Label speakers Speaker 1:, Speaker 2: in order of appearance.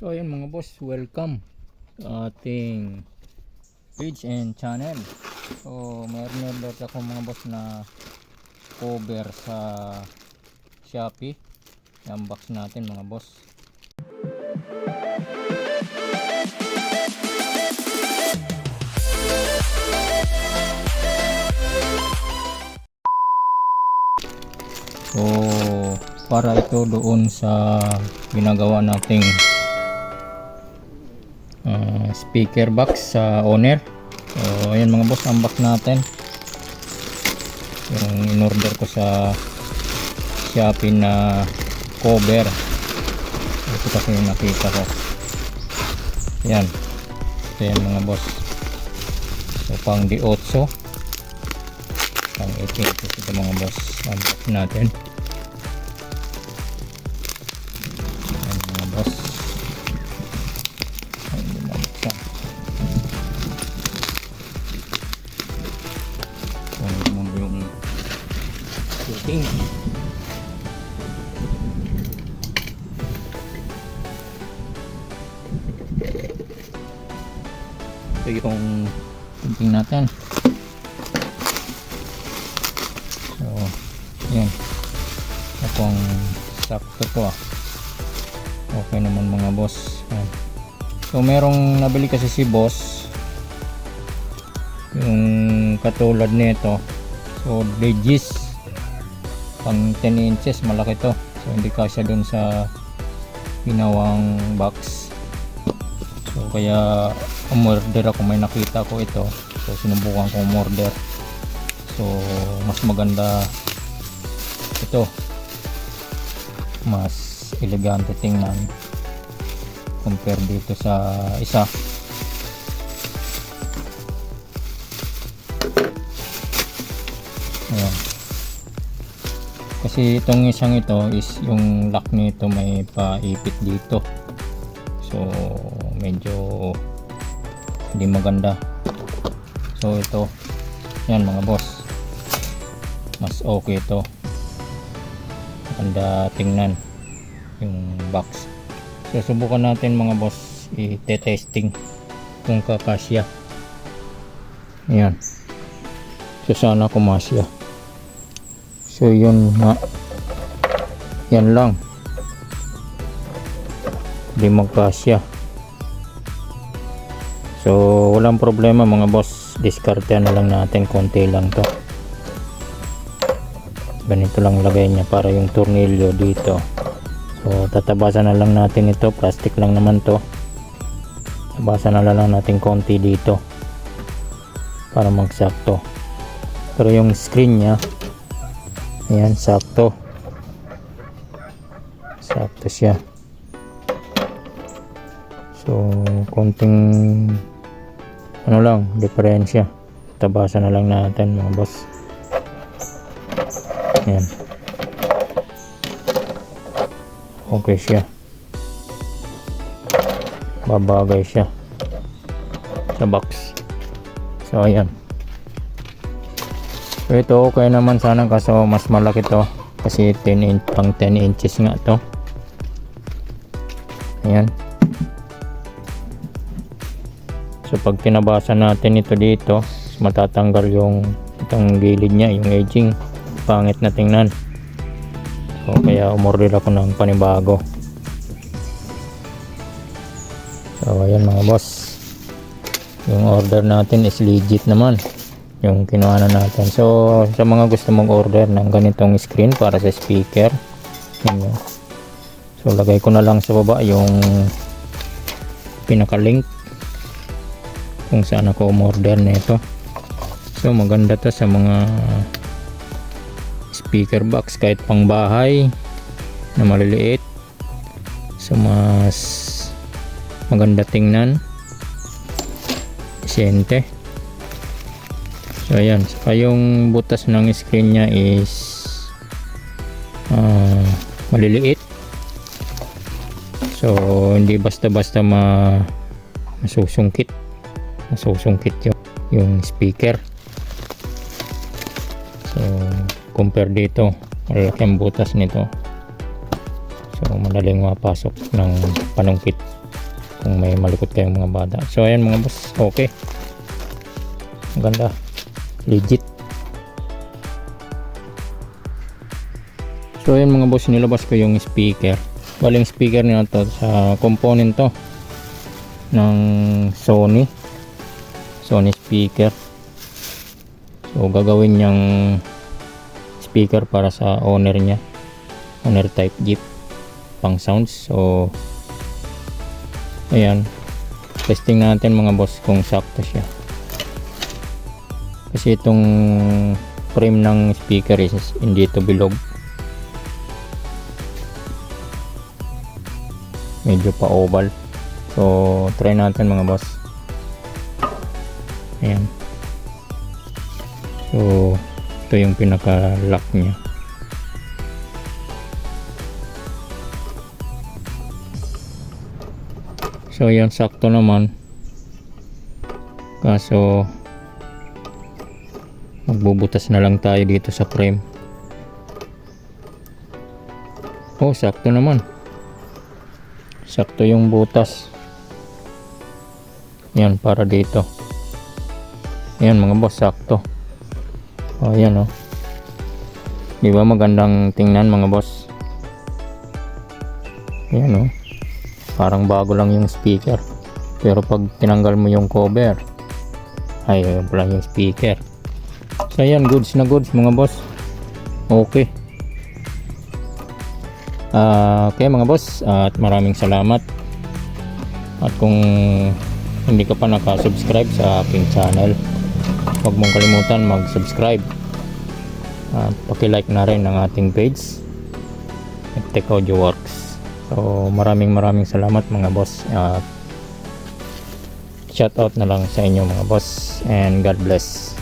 Speaker 1: So ayun mga boss, welcome sa ating page and channel. So mayroon ulit ako mga boss na cover sa Shopee. I-unbox natin mga boss. So para ito doon sa ginagawa nating speaker box sa owner. So ayan mga boss, unbox natin yung in-order ko sa Shopee na cover. Ito kasi yung nakita ko. Yan, ito yan mga boss. So pang D8, pang 18 ito mga boss. Unbox natin. Yan mga boss. Yung shooting. Ito yung shooting natin. So yan, akong sakto to okay naman mga boss. Yan. So merong nabili kasi si boss yung katulad nito. So legis pang 10 inches, malaki to. So hindi kasya dun sa ginawang box. So kaya umorder ako, may nakita ko ito. So sinubukan ko umorder. So mas maganda ito, mas elegante tingnan compare dito sa isa. Ayan. Kasi itong isang ito is yung lock nito may paipit dito. So medyo hindi maganda. So ito, yan mga boss, mas okay ito. Maganda tingnan yung box. So subukan natin mga boss, i-testing kung kakasya. Ayan. So sana kumasya. So yun nga, yan lang, hindi magkasya. So walang problema mga boss, discard na lang natin, konti lang to. Ganito lang lagay niya para yung tornilyo dito. So tatabasan na lang natin ito, plastic lang naman to. Tabasan na lang natin konti dito para magsakto. Pero yung screen niya, ayan, sakto siya. So konting ano lang diferensya, tabasan na lang natin mga boss. Ayan, okay siya, babagay siya sa box. So ayan. So ito okay naman sana, kaso mas malaki to kasi pang 10 inches nga to. Ayan. So pag tinabasan natin ito dito, matatanggal yung itong gilid niya, yung edging, pangit na tingnan. So kaya umorder ako ng panibago. So ayan mga boss, yung order natin is legit naman, yung kinuha na natin. So sa mga gusto mag-order ng ganitong screen para sa speaker, yun. So lagay ko na lang sa baba yung pinaka-link kung saan ako umorder nito. So maganda to sa mga speaker box kahit pang bahay na maliliit. So mas maganda tingnan, siyente. So ayan, saka yung butas ng screen nya is maliliit. So hindi basta-basta masusungkit yung speaker. So compare dito, malaki ang butas nito. So madaling mapasok ng panungkit. kung may malikot kayong mga bata. So ayan mga boss, okay, maganda, legit. So ayan mga boss, nilabas ko yung speaker. Baling speaker nila to sa component to ng Sony speaker. So gagawin niyang speaker para sa owner niya, owner type Jeep, pang sounds. So ayan, testing natin mga boss kung sakto siya, kasi itong frame ng speaker is hindi to bilog, medyo pa oval. So try natin mga boss. Ayan, so ito yung pinaka lock niya. So yan, sakto naman, kaso magbubutas na lang tayo dito sa frame. Oh, sakto naman, sakto yung butas. Yan, para dito. Yan mga boss, sakto. Oh, yan oh, di ba magandang tingnan mga boss? Yan oh, parang bago lang yung speaker, pero pag tinanggal mo yung cover, ay yun pala yung speaker. So yan, goods na goods mga boss. Okay. Okay mga boss, at maraming salamat. At kung hindi ka pa nakasubscribe sa aking channel, huwag mong kalimutan mag-subscribe at paki-like na rin ang ating page, Tech Audio Works. So maraming salamat mga boss, at shout out na lang sa inyo mga boss, and God bless.